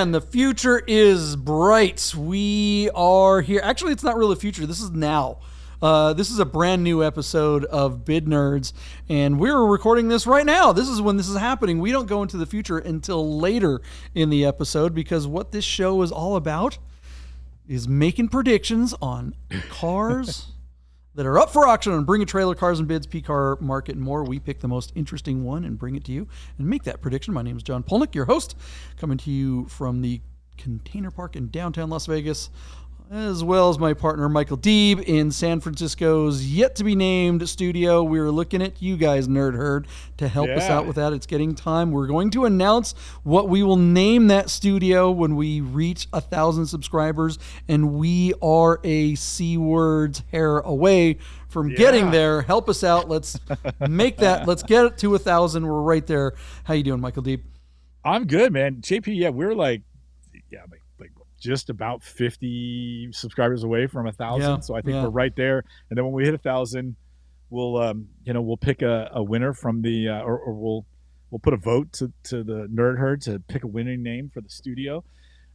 man, the future is bright. We are here. Actually, it's not really the future. This is now. This is a brand new episode of Bid Nerds, and we're recording this right now. This is when this is happening. We don't go into the future until later in the episode, because what this show is all about is making predictions on cars that are up for auction on Bring a Trailer, Cars and Bids, P-Car Market, and more. We pick the most interesting one and bring it to you and make that prediction. My name is John Polnik, your host, coming to you from the Container Park in downtown Las Vegas, as well as my partner Michael Deeb in San Francisco's yet-to-be-named studio. We're looking at you guys, Nerd Herd, to help us out with that. It's getting time. We're going to announce what we will name that studio when we reach 1,000 subscribers, and we are a C-word's hair away from getting there. Help us out. Let's make that. Let's get it to 1,000. We're right there. How you doing, Michael Deeb? I'm good, man. JP, we're like just about 50 subscribers away from 1,000. So I think we're right there. And then when we hit 1,000, we'll pick a winner from the or we'll put a vote to the Nerd Herd to pick a winning name for the studio.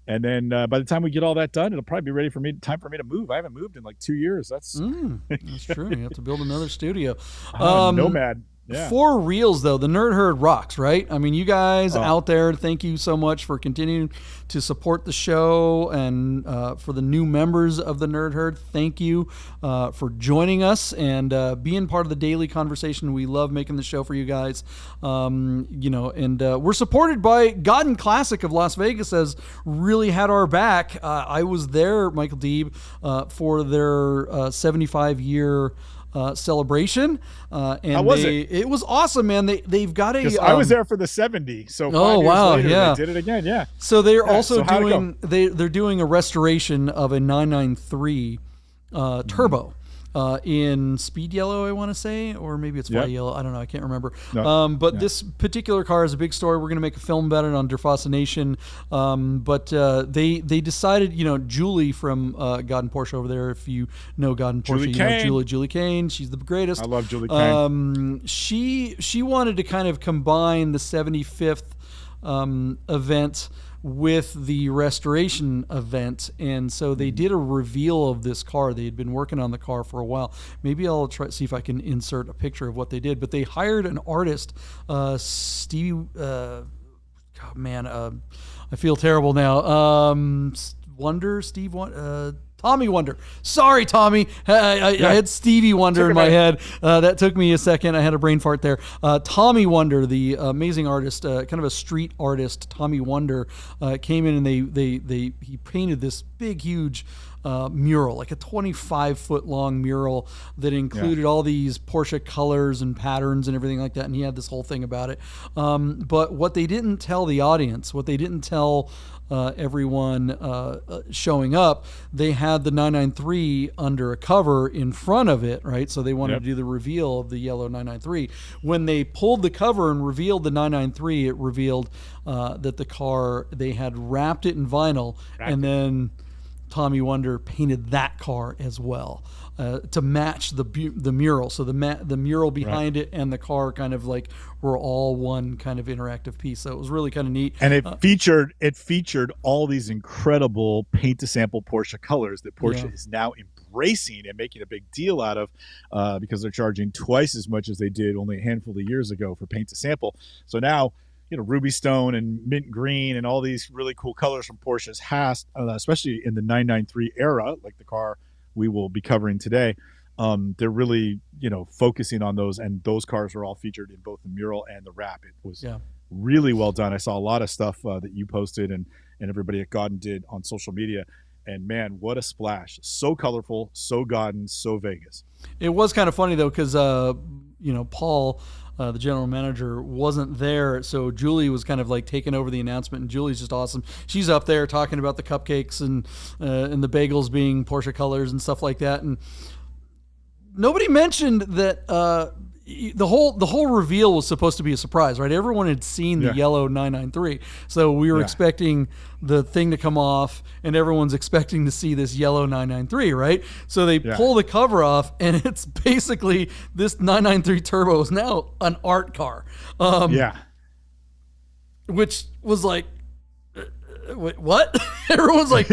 And then by the time we get all that done, it'll probably be ready for me. Time for me to move. I haven't moved in like 2 years. That's true. You have to build another studio. Nomad. Yeah. For reals, though, the Nerd Herd rocks, right? I mean, you guys out there, thank you so much for continuing to support the show, and for the new members of the Nerd Herd, thank you for joining us and being part of the daily conversation. We love making the show for you guys, and we're supported by Godden Classic of Las Vegas, has really had our back. I was there, Michael Deeb, for their 75-year celebration, and how was it? It was awesome, man. They've got a. I was there for the 70, so 5 years later, they did it again. Yeah. So they're also doing they're doing a restoration of a 993 turbo. In speed yellow, I want to say, or maybe it's white yellow. I don't know. I can't remember. But this particular car is a big story. We're going to make a film about it on Derfasa Nation. But they decided, Julie from Godden Porsche over there, if you know Godden Porsche, Julie Kane. She's the greatest. I love Julie Kane. She wanted to kind of combine the 75th event with the restoration event, and so they did a reveal of this car. They had been working on the car for a while. Maybe I'll try to see if I can insert a picture of what they did, but they hired an artist, Stevie I feel terrible now. Tommy Wonder. Sorry, Tommy. I had Stevie Wonder in my head. That took me a second. I had a brain fart there. Tommy Wonder, the amazing artist, kind of a street artist, Tommy Wonder, came in and he painted this big, huge mural, like a 25-foot long mural that included all these Porsche colors and patterns and everything like that. And he had this whole thing about it. But what they didn't tell the audience, what they didn't tell everyone showing up, they had the 993 under a cover in front of it, right? So they wanted to do the reveal of the yellow 993. When they pulled the cover and revealed the 993, it revealed that the car, they had wrapped it in vinyl, and then Tommy Wonder painted that car as well to match the mural. So the mural behind it and the car kind of like were all one kind of interactive piece. So it was really kind of neat. And it featured all these incredible paint to sample Porsche colors that Porsche is now embracing and making a big deal out of, because they're charging twice as much as they did only a handful of years ago for paint to sample. So now, Ruby Stone and mint green and all these really cool colors from Porsche's has, especially in the 993 era, like the car we will be covering today. They're really, focusing on those, and those cars are all featured in both the mural and the wrap. It was really well done. I saw a lot of stuff that you posted and everybody at Godden did on social media. And man, what a splash. So colorful, so Godden, so Vegas. It was kind of funny though, because, Paul, the general manager, wasn't there, so Julie was kind of like taking over the announcement, and Julie's just awesome. She's up there talking about the cupcakes and the bagels being Porsche colors and stuff like that, and nobody mentioned that the whole reveal was supposed to be a surprise, right? Everyone had seen the yellow 993, so we were expecting the thing to come off, and everyone's expecting to see this yellow 993, right? So they pull the cover off, and it's basically this 993 Turbo is now an art car. Which was like, wait, what? Everyone's like,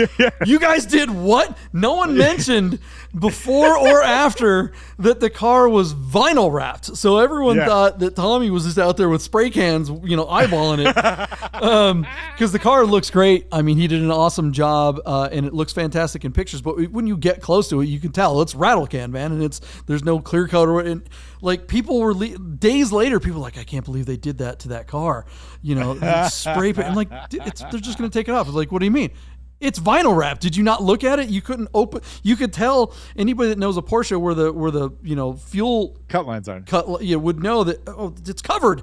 you guys did what? No one mentioned before or after that the car was vinyl wrapped. So everyone thought that Tommy was just out there with spray cans, eyeballing it. Because the car looks great. I mean, he did an awesome job, and it looks fantastic in pictures. But when you get close to it, you can tell it's rattle can, man, and there's no clear coat or and like people were days later. People were like, I can't believe they did that to that car. Spray paint. I'm like, they're just gonna take it off. It's like, what do you mean? It's vinyl wrapped. Did you not look at it? You couldn't open. You could tell anybody that knows a Porsche where the fuel cut lines are would know that it's covered.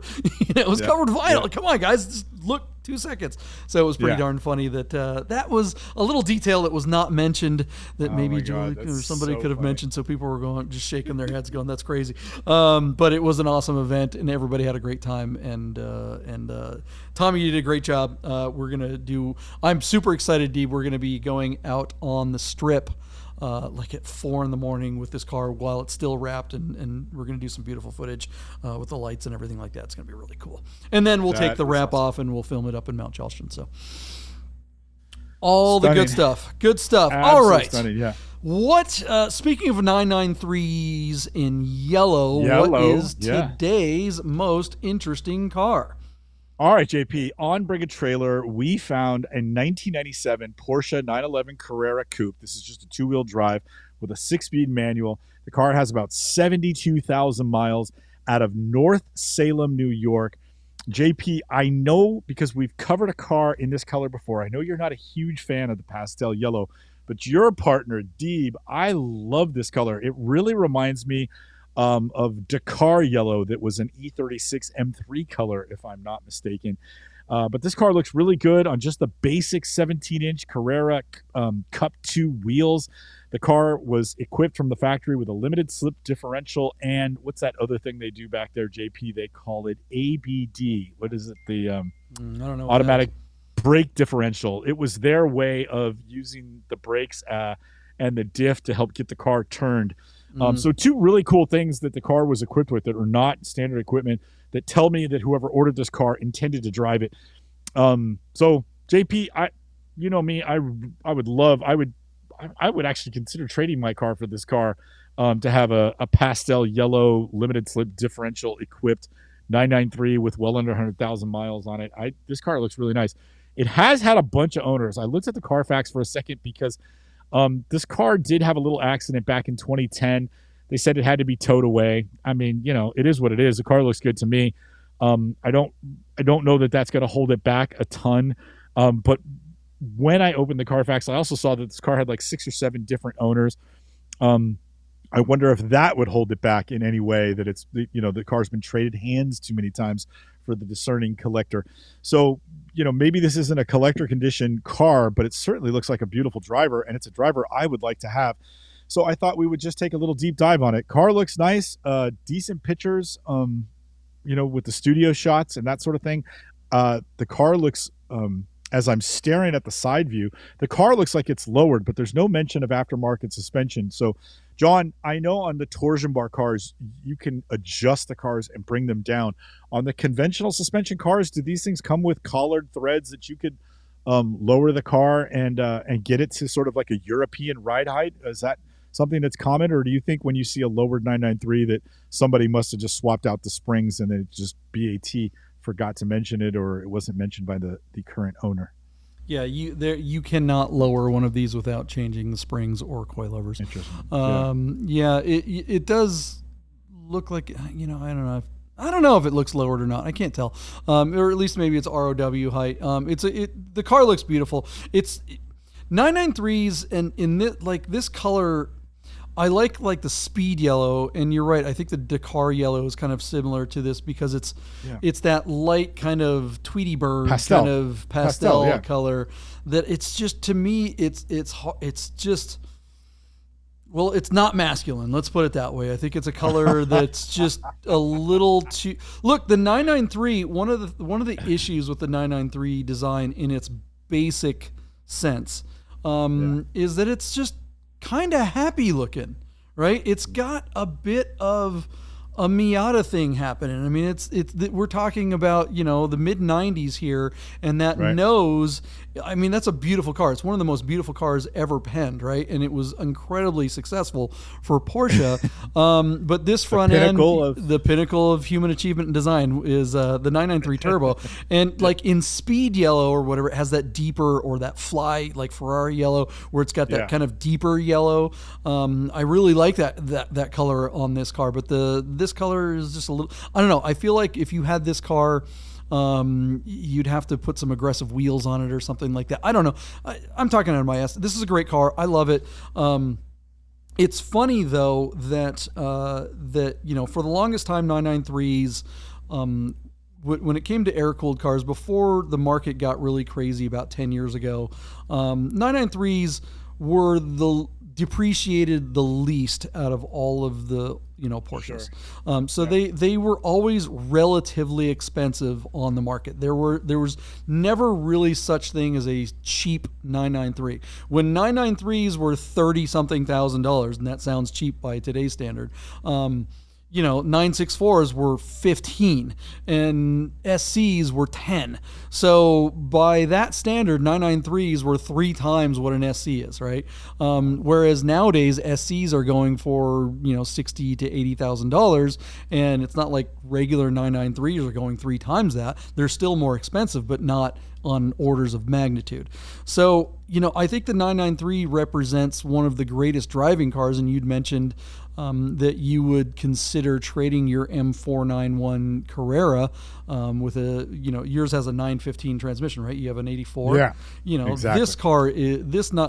It was covered vinyl. Come on, guys, just look 2 seconds. So it was pretty darn funny that that was a little detail that was not mentioned that maybe Julie or somebody could have mentioned. So people were just shaking their heads, going, "That's crazy." But it was an awesome event, and everybody had a great time. And Tommy, you did a great job. I'm super excited, Deeb. We're gonna be going out on the strip. Like at 4 a.m. with this car while it's still wrapped, and we're going to do some beautiful footage with the lights and everything like that. It's going to be really cool. And then we'll take the wrap off and we'll film it up in Mount Charleston. So all stunning. The good stuff. Good stuff. Absolutely all right. Stunning, yeah. What, speaking of 993s in yellow, what is today's most interesting car? All right, JP, on Bring a Trailer, we found a 1997 Porsche 911 Carrera Coupe. This is just a 2-wheel drive with a 6-speed manual. The car has about 72,000 miles out of North Salem, New York. JP, I know because we've covered a car in this color before. I know you're not a huge fan of the pastel yellow, but your partner, Deeb, I love this color. It really reminds me of Dakar yellow that was an E36 M3 color, if I'm not mistaken. But this car looks really good on just the basic 17-inch Carrera Cup 2 wheels. The car was equipped from the factory with a limited slip differential and what's that other thing they do back there, JP? They call it ABD. What is it? The I don't know. Automatic brake differential. It was their way of using the brakes and the diff to help get the car turned. So 2 really cool things that the car was equipped with that are not standard equipment that tell me that whoever ordered this car intended to drive it. So JP, you know me, I would actually consider trading my car for this car to have a pastel yellow limited slip differential equipped 993 with well under 100,000 miles on it. This car looks really nice. It has had a bunch of owners. I looked at the Carfax for a second because this car did have a little accident back in 2010. They said it had to be towed away. I mean, it is what it is. The car looks good to me. I don't know that that's going to hold it back a ton. But when I opened the Carfax, I also saw that this car had like 6 or 7 different owners. I wonder if that would hold it back in any way, that it's, the car's been traded hands too many times for the discerning collector. So, maybe this isn't a collector condition car, but it certainly looks like a beautiful driver, and it's a driver I would like to have. So I thought we would just take a little deep dive on it. Car looks nice, decent pictures, with the studio shots and that sort of thing. The car looks, as I'm staring at the side view, the car looks like it's lowered, but there's no mention of aftermarket suspension. So, John, I know on the torsion bar cars, you can adjust the cars and bring them down. On the conventional suspension cars, do these things come with collared threads that you could lower the car and get it to sort of like a European ride height? Is that something that's common, or do you think when you see a lowered 993 that somebody must have just swapped out the springs and then just BAT forgot to mention it, or it wasn't mentioned by the current owner? Yeah, you cannot lower one of these without changing the springs or coilovers. Interesting. It does look like, I don't know if it looks lowered or not. I can't tell. Or at least maybe it's ROW height. The car looks beautiful. It's 993s, and in this color, I like the speed yellow, and you're right. I think the Dakar yellow is kind of similar to this because it's that light kind of Tweety Bird kind of pastel color that it's just, to me, it's just, well, it's not masculine. Let's put it that way. I think it's a color that's just a little too. Look, the 993. One of the issues with the 993 design in its basic sense is that it's just kind of happy looking, right? It's got a bit of a Miata thing happening. I mean, we're talking about, the mid 90s here, and that nose, I mean, that's a beautiful car. It's one of the most beautiful cars ever penned, right? And it was incredibly successful for Porsche. But this front end, the pinnacle of human achievement and design is the 993 Turbo. And like in speed yellow or whatever, it has that deeper, or that fly like Ferrari yellow, where it's got that kind of deeper yellow. I really like that color on this car, but this color is just a little, I don't know. I feel like if you had this car, you'd have to put some aggressive wheels on it or something like that. I don't know. I'm talking out of my ass. This is a great car. I love it. It's funny though that for the longest time, 993s, when it came to air-cooled cars, before the market got really crazy about 10 years ago, 993s were depreciated the least out of all of the Porsches. Sure. They were always relatively expensive on the market. There was never really such thing as a cheap 993. When 993s were $30,000, and that sounds cheap by today's standard, 964s were 15 and SCs were 10. So by that standard, 993s were 3 times what an SC is, right? Whereas nowadays SCs are going for, $60,000 to $80,000, and it's not like regular 993s are going 3 times that. They're still more expensive, but not on orders of magnitude. So, I think the 993 represents one of the greatest driving cars, and you'd mentioned that you would consider trading your M491 Carrera with yours has a 915 transmission, right? You have an 84. Yeah, exactly. This car,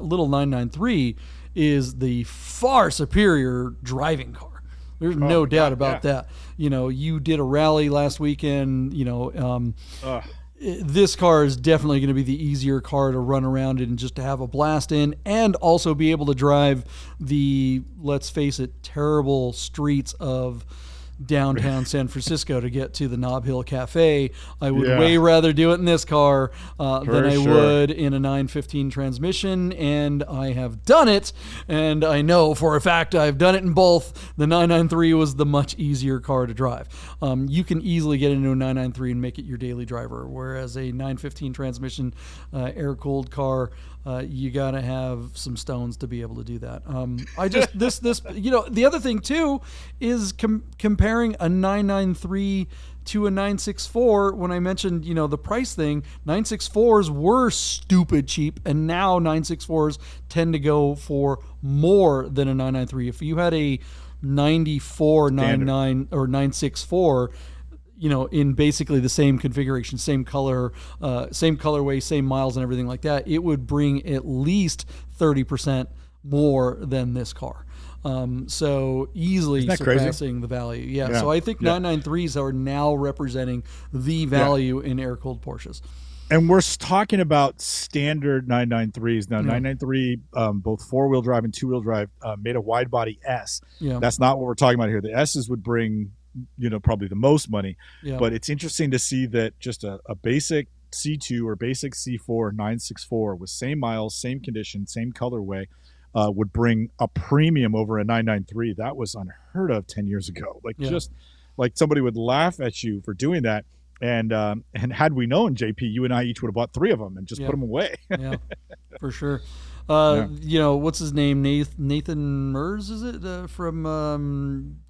little 993 is the far superior driving car. There's no doubt about that. You did a rally last weekend, this car is definitely going to be the easier car to run around in, just to have a blast in, and also be able to drive the, let's face it, terrible streets of downtown San Francisco to get to the Nob Hill Cafe. I would way rather do it in this car than I would in a 915 transmission, and I have done it, and I know for a fact I've done it in both. The 993 was the much easier car to drive. You can easily get into a 993 and make it your daily driver, whereas a 915 transmission air-cooled car, you got to have some stones to be able to do that. The other thing too is comparing a 993 to a 964. When I mentioned, the price thing, 964s were stupid cheap, and now 964s tend to go for more than a 993. If you had a 94, 99 or 964, in basically the same configuration, same color, same colorway, same miles and everything like that, it would bring at least 30% more than this car. So easily surpassing the value. Yeah. So I think 993s are now representing the value in air-cooled Porsches. And we're talking about standard 993s. Now, 993, both four-wheel drive and two-wheel drive, made a wide-body S. Yeah. That's not what we're talking about here. The S's would bring probably the most money, but it's interesting to see that just a basic C2 or basic C4 964 with same miles, same condition, same colorway would bring a premium over a 993. That was unheard of 10 years ago. Just like somebody would laugh at you for doing that. And had we known, JP, you and I each would have bought 3 of them and just put them away. Yeah, for sure. What's his name? Nathan Mers, is it from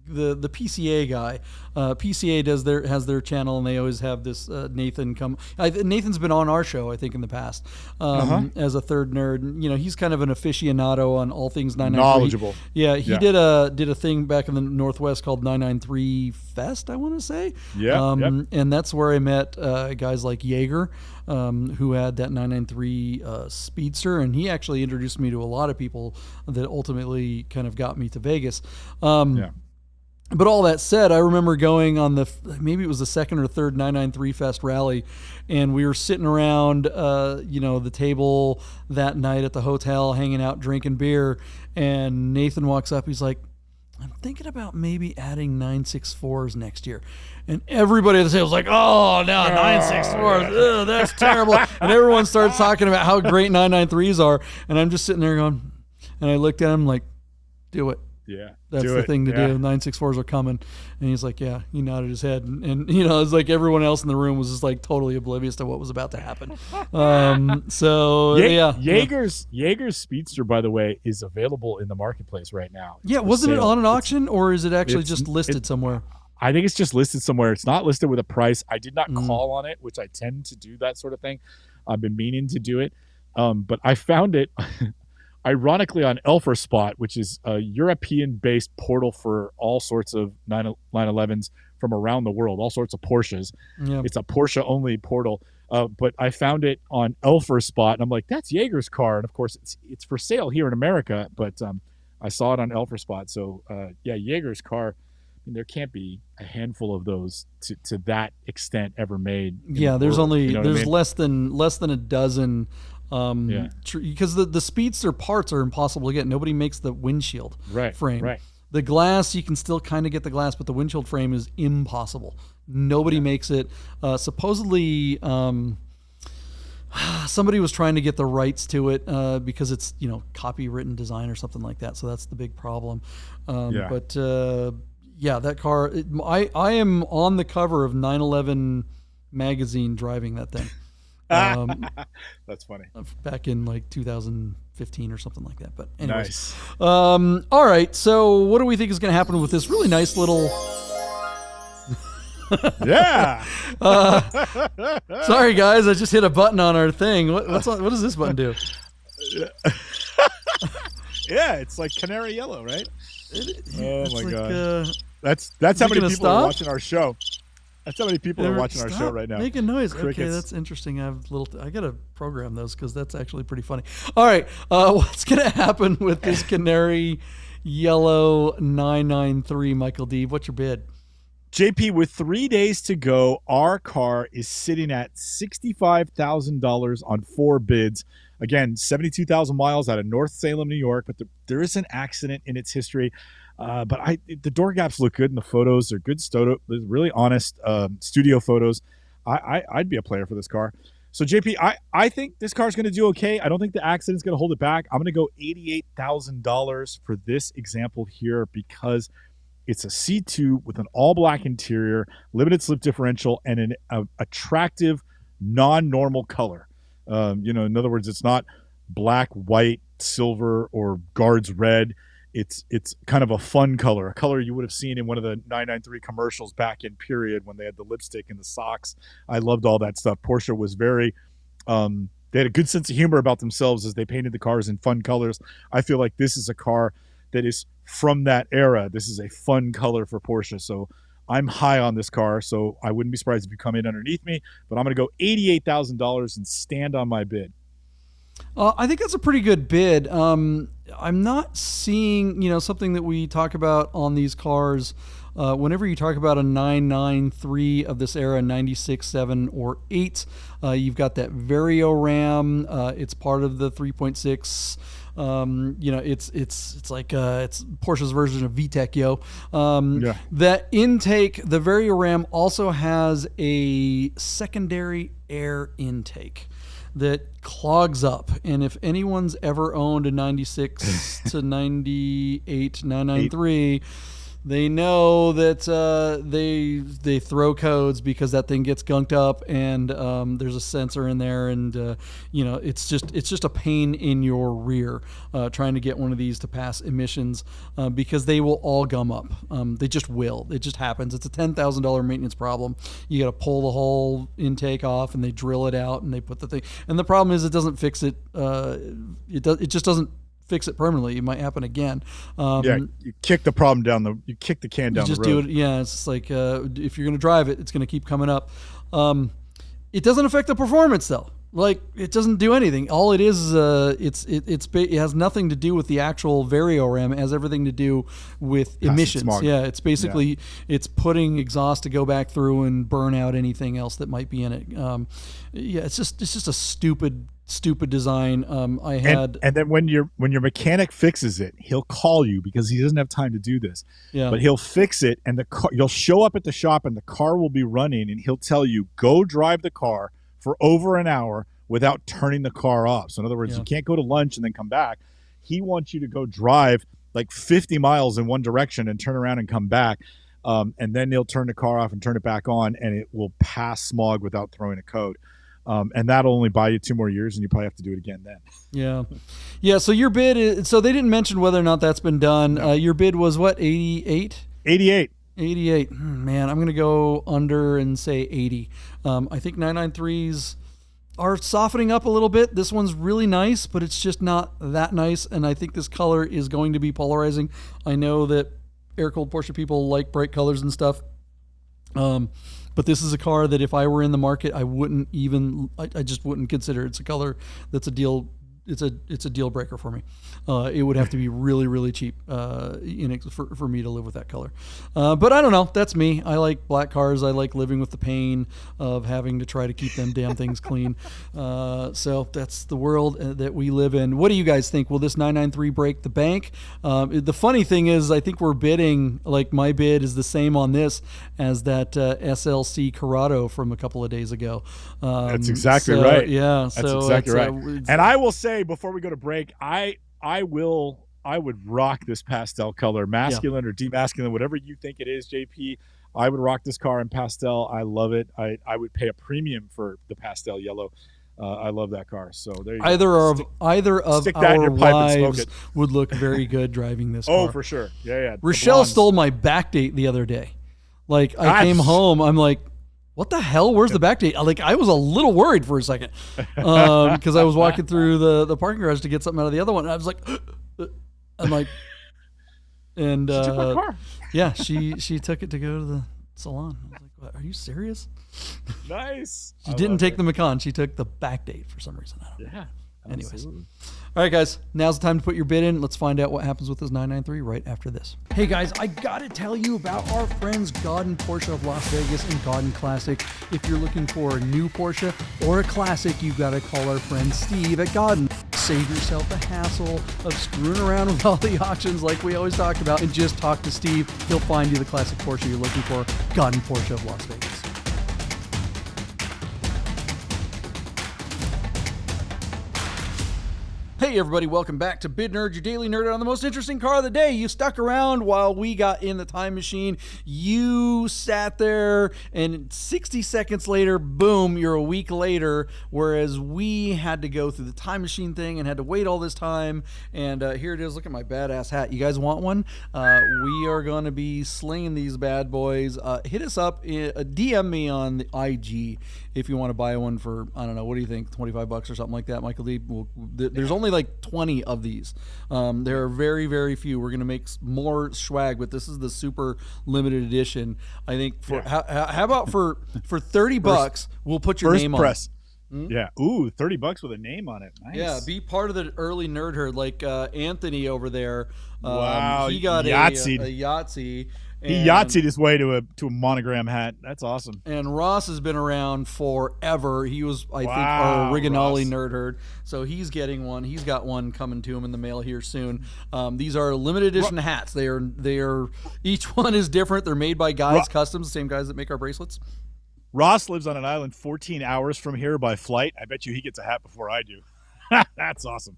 the PCA guy? PCA has their channel, and they always have this Nathan come. Nathan's been on our show, I think, in the past as a third nerd. He's kind of an aficionado on all things 993. Knowledgeable. Yeah, he did a thing back in the Northwest called 993 Fest, I want to say. Yeah. And that's where I met guys like Jaeger, who had that 993 Speedster, and he actually introduced me to a lot of people that ultimately kind of got me to Vegas. But all that said, I remember going on maybe it was the second or third 993 Fest rally, and we were sitting around, the table that night at the hotel, hanging out, drinking beer, and Nathan walks up. He's like, I'm thinking about maybe adding 964s next year. And everybody at the table was like, oh, no, 964s, ugh, that's terrible. And everyone starts talking about how great 993s are, and I'm just sitting there going, and I looked at him like, do it. Yeah. That's do the it. thing to Yeah. do. 964s are coming. And he's like, yeah, he nodded his head. And it's like everyone else in the room was just like totally oblivious to what was about to happen. So, yeah. Jaeger's Speedster, by the way, is available in the marketplace right now. Yeah, wasn't it on an auction, or is it actually just listed somewhere? I think it's just listed somewhere. It's not listed with a price. I did not call on it, which I tend to do that sort of thing. I've been meaning to do it. But I found it ironically on Elferspot, which is a European-based portal for all sorts of 911s from around the world, all sorts of Porsches. Yeah. It's a Porsche-only portal. But I found it on Elferspot, and I'm like, that's Jaeger's car. And, of course, it's for sale here in America, but I saw it on Elferspot. So, yeah, Jaeger's car, I mean, there can't be a handful of those to that extent ever made. Yeah, there's world, only you know there's I mean? less than a dozen. Because the Speedster parts are impossible to get. Nobody makes the windshield frame. Right. The glass, you can still kind of get the glass, but the windshield frame is impossible. Nobody makes it. Supposedly, somebody was trying to get the rights to it because it's copywritten design or something like that. So that's the big problem. But yeah, that car. I am on the cover of 911 magazine driving that thing. That's funny. Back in like 2015 or something like that. But anyways. Nice. All right. So what do we think is going to happen with this really nice little? Yeah. Sorry guys, I just hit a button on our thing. What does this button do? Yeah, it's like canary yellow, right? Oh my god. That's how many people are watching our show. That's how many people are watching our show right now. Making noise. Crickets. Okay, that's interesting. I gotta program those because that's actually pretty funny. All right, what's gonna happen with this canary yellow 993, Michael Deeb? What's your bid? JP, with 3 days to go, our car is sitting at $65,000 on 4 bids. Again, 72,000 miles out of North Salem, New York, but there is an accident in its history. But the door gaps look good in the photos. They're good, really honest studio photos. I'd be a player for this car. So, JP, I think this car's going to do okay. I don't think the accident's going to hold it back. I'm going to go $88,000 for this example here because it's a C2 with an all-black interior, limited slip differential, and an attractive, non-normal color. In other words, it's not black, white, silver, or guards red. It's kind of a fun color, a color you would have seen in one of the 993 commercials back in period when they had the lipstick and the socks. I loved all that stuff. Porsche was very they had a good sense of humor about themselves as they painted the cars in fun colors. I feel like this is a car that is from that era. This is a fun color for Porsche. So I'm high on this car, so I wouldn't be surprised if you come in underneath me, but I'm going to go $88,000 and stand on my bid. I think that's a pretty good bid. I'm not seeing, something that we talk about on these cars. Whenever you talk about a 993 of this era, 96, 7, or 8, you've got that Vario RAM. It's part of the 3.6. It's like it's Porsche's version of VTEC, yo. That intake, the Vario RAM also has a secondary air intake that clogs up. And if anyone's ever owned a 96 to 98 993, they know that they throw codes because that thing gets gunked up, and there's a sensor in there, and it's just a pain in your rear trying to get one of these to pass emissions because they will all gum up. They just will. It just happens. It's a $10,000 maintenance problem. You got to pull the whole intake off, and they drill it out, and they put the thing. And the problem is it doesn't fix it. It just doesn't fix it permanently. It might happen again. You kick the problem you kick the can down the road. Just do it. Yeah, it's like if you're going to drive it, it's going to keep coming up. It doesn't affect the performance though. Like it doesn't do anything. All it is, it has nothing to do with the actual Vario RAM. It has everything to do with emissions. Smog. Yeah, it's basically it's putting exhaust to go back through and burn out anything else that might be in it. It's just a stupid design. And then when your mechanic fixes it, he'll call you because he doesn't have time to do this. Yeah. But he'll fix it, and you'll show up at the shop, and the car will be running, and he'll tell you, go drive the car for over an hour without turning the car off. So in other words, you can't go to lunch and then come back. He wants you to go drive like 50 miles in one direction and turn around and come back. And then they'll turn the car off and turn it back on, and it will pass smog without throwing a code. And that'll only buy you 2 more years, and you probably have to do it again then. Yeah. So your bid is, so they didn't mention whether or not that's been done. No. Your bid was what, 88? 88. Man, I'm going to go under and say 80. I think 993s are softening up a little bit. This one's really nice, but it's just not that nice. And I think this color is going to be polarizing. I know that air-cooled Porsche people like bright colors and stuff. But this is a car that if I were in the market, I wouldn't even, I just wouldn't consider. It's a color that's a deal. It's a deal breaker for me. It would have to be really, really cheap for me to live with that color. But I don't know. That's me. I like black cars. I like living with the pain of having to try to keep them damn things clean. So that's the world that we live in. What do you guys think? Will this 993 break the bank? The funny thing is, I think we're bidding, like my bid is the same on this as that SLC Corrado from a couple of days ago. That's exactly right. Yeah. That's exactly right. And I will say, before we go to break, I would rock this pastel color, masculine or demasculine, whatever you think it is, JP. I would rock this car in pastel. I love it. I would pay a premium for the pastel yellow. I love that car. So there you go. Either of our wives would look very good driving this car. Oh, for sure. Yeah. Rochelle stole my backdate the other day. Like I came home, I'm like, what the hell? Where's the backdate? Like, I was a little worried for a second because I was walking through the parking garage to get something out of the other one. And I was like, I'm like, and she took my car. Yeah, she took it to go to the salon. I was like, what, are you serious? Nice. She didn't take the Macan. She took the backdate for some reason. I don't know. Yeah. Anyways. Absolutely. All right, guys, now's the time to put your bid in. Let's find out what happens with this 993 right after this. Hey, guys, I got to tell you about our friends Godden Porsche of Las Vegas and Godden Classic. If you're looking for a new Porsche or a classic, you've got to call our friend Steve at Godden. Save yourself the hassle of screwing around with all the auctions like we always talk about and just talk to Steve. He'll find you the classic Porsche you're looking for. Godden Porsche of Las Vegas. Hey everybody, welcome back to Bid Nerd, your daily nerd on the most interesting car of the day. You stuck around while we got in the time machine. You sat there and 60 seconds later, boom, you're a week later, whereas we had to go through the time machine thing and had to wait all this time. And here it is. Look at my badass hat. You guys want one? We are going to be slinging these bad boys. Hit us up, DM me on the IG if you want to buy one for, I don't know, what do you think, $25 or something like that, Michael Deeb? There's only like 20 of these. There are very, very few. We're going to make more swag, but this is the super limited edition. I think for how about for $30, we'll put your name press. on it. Yeah. Ooh, $30 with a name on it. Nice. Yeah, be part of the early nerd herd like Anthony over there. Wow. He got a Yahtzee. He Yahtzeed his way to a monogram hat. That's awesome. And Ross has been around forever. He was, I think, our Originale nerd herd. So he's getting one. He's got one coming to him in the mail here soon. These are limited edition hats. They are each one is different. They're made by Guys Customs, the same guys that make our bracelets. Ross lives on an island 14 hours from here by flight. I bet you he gets a hat before I do. That's awesome.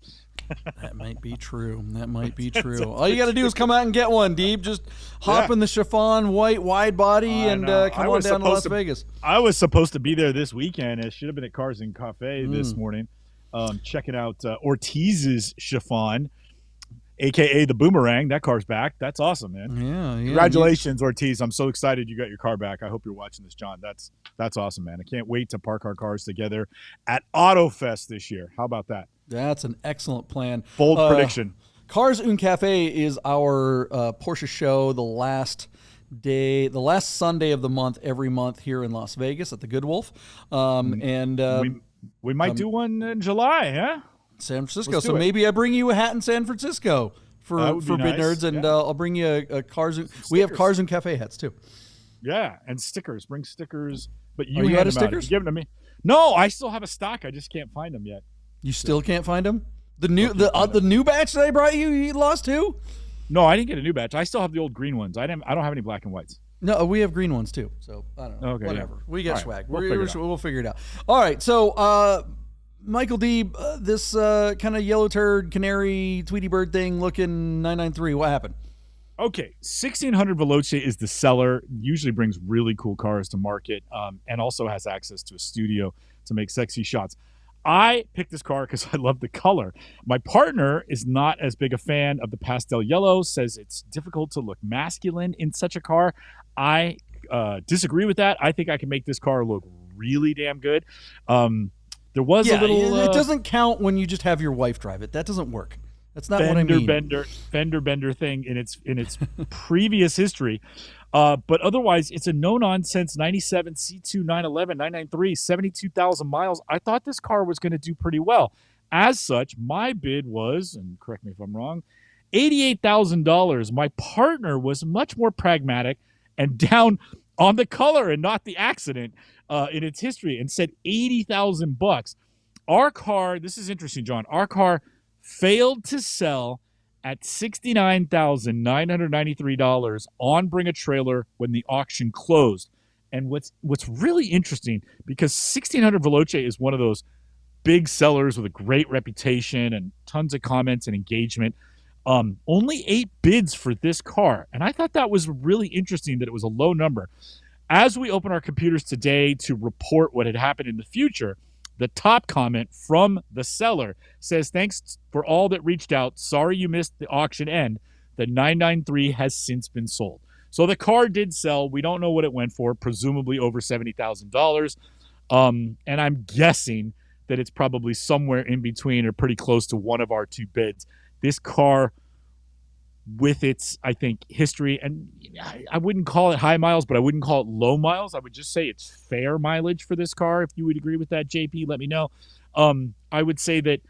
That might be true. All you got to do is come out and get one, Deeb. Just hop in the chiffon white wide body and come on down to Las Vegas. I was supposed to be there this weekend. It should have been at Cars and Cafe this morning, checking out Ortiz's chiffon, a.k.a. the Boomerang. That car's back. That's awesome, man. Yeah. Congratulations, Ortiz. I'm so excited you got your car back. I hope you're watching this, John. That's awesome, man. I can't wait to park our cars together at AutoFest this year. How about that? That's an excellent plan. Bold prediction. Cars und Cafe is our Porsche show the last Sunday of the month, every month here in Las Vegas at the Good Wolf. We might do one in July, huh? San Francisco. So maybe I bring you a hat in San Francisco for Bid Nerds, and I'll bring you a Cars. We have Cars und Cafe hats too. Yeah, and stickers. Bring stickers. But you out of stickers? Give them to me. No, I still have a stock. I just can't find them yet. You still can't find them? The new batch that I brought you, you lost too? No, I didn't get a new batch. I still have the old green ones. I don't have any black and whites. No, we have green ones too. So I don't know. Okay, whatever. yeah. We got All swag. Right. We'll figure it out. All right. So Michael Deeb, this kind of yellow turd, canary, Tweety Bird thing looking 993. What happened? Okay, 1600 Veloce is the seller. Usually brings really cool cars to market, and also has access to a studio to make sexy shots. I picked this car because I love the color. My partner is not as big a fan of the pastel yellow, says it's difficult to look masculine in such a car. I disagree with that. I think I can make this car look really damn good. There was a little... it doesn't count when you just have your wife drive it. That doesn't work. That's not what I mean. Fender bender thing in its previous history. But otherwise, it's a no-nonsense 97 C2 911 993, 72,000 miles. I thought this car was going to do pretty well. As such, my bid was, and correct me if I'm wrong, $88,000. My partner was much more pragmatic and down on the color and not the accident in its history, and said $80,000. Our car, this is interesting, John, our car failed to sell at $69,993 on Bring a Trailer when the auction closed. And what's really interesting, because 1600 Veloce is one of those big sellers with a great reputation and tons of comments and engagement. Only 8 bids for this car. And I thought that was really interesting that it was a low number. As we open our computers today to report what had happened in the future, the top comment from the seller says, "Thanks for all that reached out. Sorry you missed the auction end. The 993 has since been sold." So the car did sell. We don't know what it went for, presumably over $70,000. And I'm guessing that it's probably somewhere in between or pretty close to one of our 2 bids. This car, with its, I think, history, and I wouldn't call it high miles, but I wouldn't call it low miles. I would just say it's fair mileage for this car. If you would agree with that, JP, let me know. I would say that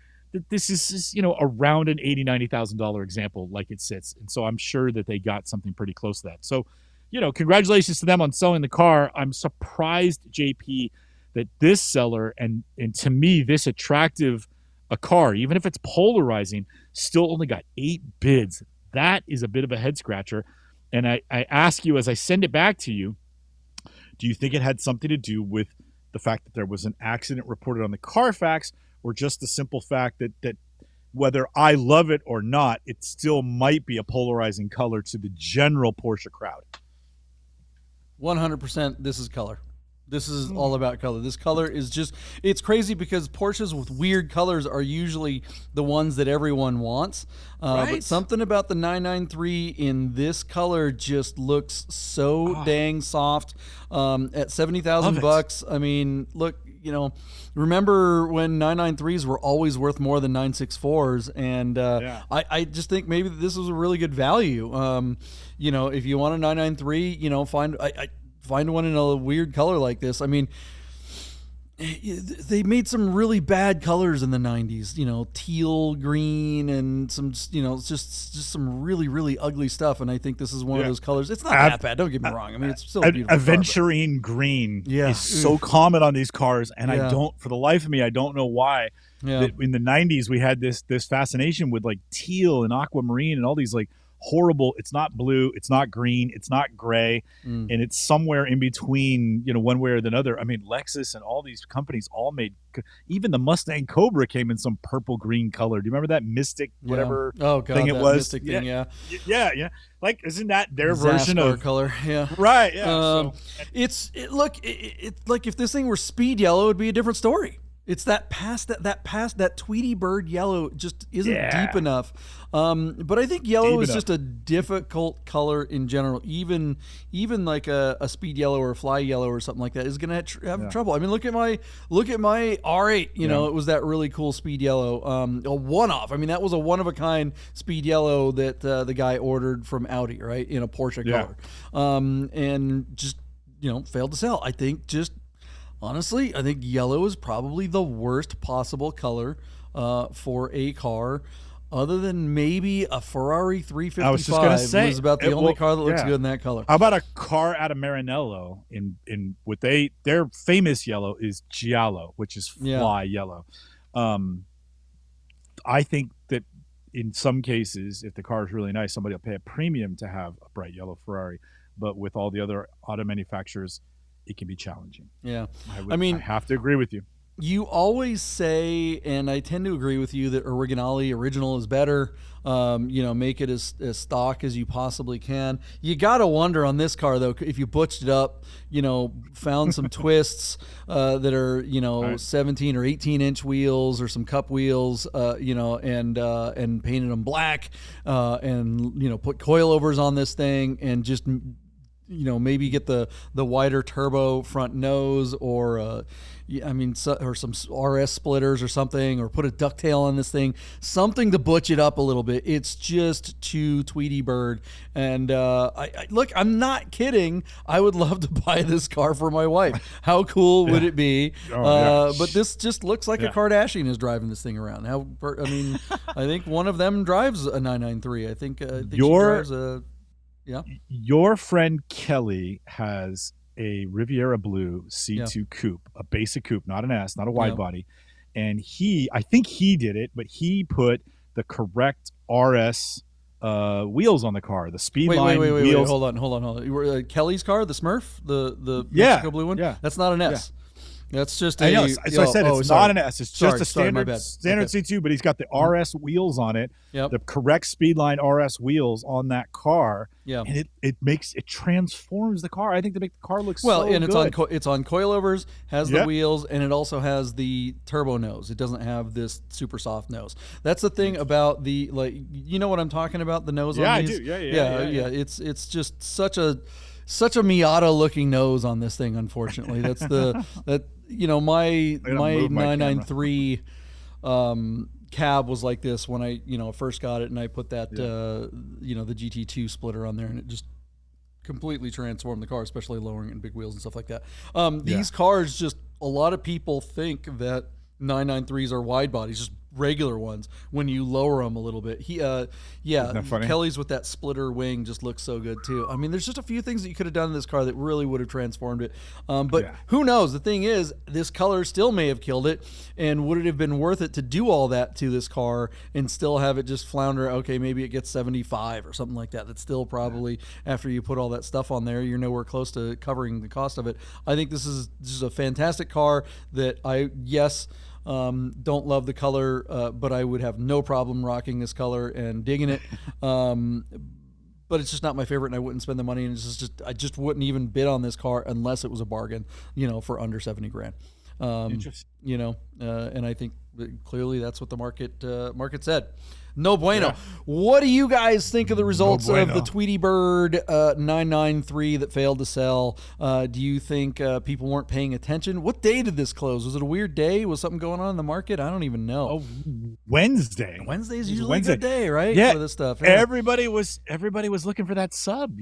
this is, around an $80,000, $90,000 example like it sits. And so I'm sure that they got something pretty close to that. So, congratulations to them on selling the car. I'm surprised, JP, that this seller and to me, this attractive a car, even if it's polarizing, still only got 8 bids. That is a bit of a head scratcher. And I ask you, as I send it back to you, do you think it had something to do with the fact that there was an accident reported on the Carfax, or just the simple fact that whether I love it or not, it still might be a polarizing color to the general Porsche crowd? 100% this is color. This is all about color. This color is just, it's crazy because Porsches with weird colors are usually the ones that everyone wants. Right. But something about the 993 in this color just looks so dang soft. At $70,000, I mean, look, remember when 993s were always worth more than 964s, and I just think maybe this was a really good value. If you want a 993, find one in a weird color like this. I mean, they made some really bad colors in the 90s, teal green and some, just some really, really ugly stuff. And I think this is one of those colors. It's not that bad. Don't get me wrong. I mean, it's still a beautiful aventurine green is so common on these cars. And I don't, for the life of me, I don't know why. That in the 90s, we had this fascination with like teal and aquamarine and all these like horrible, it's not blue, it's not green, it's not gray, and it's somewhere in between, one way or the other. I mean, Lexus and all these companies all made, even the Mustang Cobra came in some purple green color. Do you remember that Mystic whatever thing it was? Mystic thing, yeah. Like, isn't that their Zastar version of color? Yeah, right. Yeah, it's like if this thing were speed yellow, it'd be a different story. It's that Tweety Bird yellow just isn't deep enough. But I think yellow is just a difficult color in general. Even like a speed yellow or a fly yellow or something like that is going to have trouble. I mean, look at my R8. It was that really cool speed yellow. A one-off. I mean, that was a one-of-a-kind speed yellow that the guy ordered from Audi, right, in a Porsche color, and just failed to sell. I think honestly, I think yellow is probably the worst possible color for a car, other than maybe a Ferrari 355. I was just going to say, was about the only car that looks good in that color. How about a car out of Maranello in what their famous yellow is giallo, which is fly yellow. I think that in some cases, if the car is really nice, somebody will pay a premium to have a bright yellow Ferrari. But with all the other auto manufacturers, it can be challenging. Yeah. I have to agree with you. You always say, and I tend to agree with you, that original is better. Make it as stock as you possibly can. You got to wonder on this car, though, if you butched it up, found some twists that are, Right. 17 or 18-inch wheels or some cup wheels, and painted them black, and, put coilovers on this thing and just maybe get the wider turbo front nose, or or some RS splitters or something, or put a ducktail on this thing, something to butch it up a little bit. It's just too Tweety Bird. And look, I'm not kidding. I would love to buy this car for my wife. How cool would it be? But this just looks like a Kardashian is driving this thing around. I think one of them drives a 993. I think she drives a. Yeah. Your friend Kelly has a Riviera Blue C2 coupe, a basic coupe, not an S, not a wide body. And I think he did it, but he put the correct RS wheels on the car, the Speedline wheels. Wait, hold on. Kelly's car, the Smurf, the Mexico blue one? Yeah. That's not an S. Yeah. That's just I know. So I said it's not an S. It's just a standard C2, but he's got the RS wheels on it, the correct Speedline RS wheels on that car. Yeah, and it transforms the car. I think to make the car look and good. it's on coilovers, has the wheels, and it also has the turbo nose. It doesn't have this super soft nose. That's the thing about the what I'm talking about, the nose on these. I do. Yeah. It's just such a Miata looking nose on this thing. Unfortunately, that's my 993 cab was like this when I first got it, and I put that the GT2 splitter on there, and it just completely transformed the car, especially lowering it in big wheels and stuff like that. These cars, just a lot of people think that 993s are wide bodies, just regular ones, when you lower them a little bit. Kelly's with that splitter wing just looks so good too. I mean, there's just a few things that you could have done in this car that really would have transformed it. But who knows? The thing is, this color still may have killed it, and would it have been worth it to do all that to this car and still have it just flounder? Okay, maybe it gets 75 or something like that. That's still probably, after you put all that stuff on there, you're nowhere close to covering the cost of it. I think this is a fantastic car that don't love the color, but I would have no problem rocking this color and digging it. But it's just not my favorite, and I wouldn't spend the money. And I just wouldn't even bid on this car unless it was a bargain, for under $70,000. And I think clearly that's what the market said. No bueno. Yeah. What do you guys think of the results of the Tweety Bird 993 that failed to sell? Do you think people weren't paying attention? What day did this close? Was it a weird day? Was something going on in the market? I don't even know. Oh, Wednesday. Wednesday's usually a good day, right? Yeah. For this stuff. Yeah. Everybody was looking for that sub,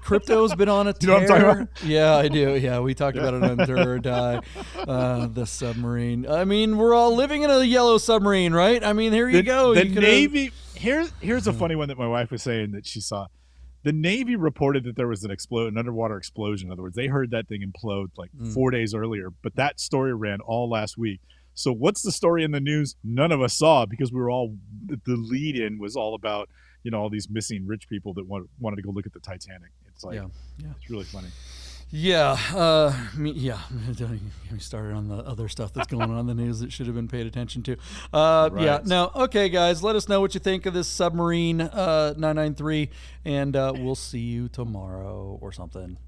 Crypto's been on a tear. You know what I'm talking about? Yeah, I do. Yeah, we talked about it on Dare or Die. The submarine. I mean, we're all living in a yellow submarine, right? I mean, here you go. The Navy. Here's a funny one that my wife was saying that she saw. The Navy reported that there was an underwater explosion. In other words, they heard that thing implode 4 days earlier, but that story ran all last week. So what's the story in the news? None of us saw, because we were all, the lead-in was all about all these missing rich people that wanted to go look at the Titanic. It's it's really funny. Yeah, don't even get me started on the other stuff that's going on in the news that should have been paid attention to. Right. Yeah, no, okay, guys, let us know what you think of this submarine 993, and we'll see you tomorrow or something.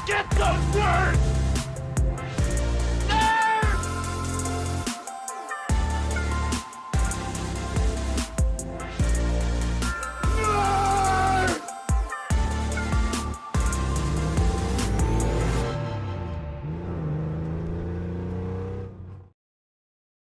Get those words!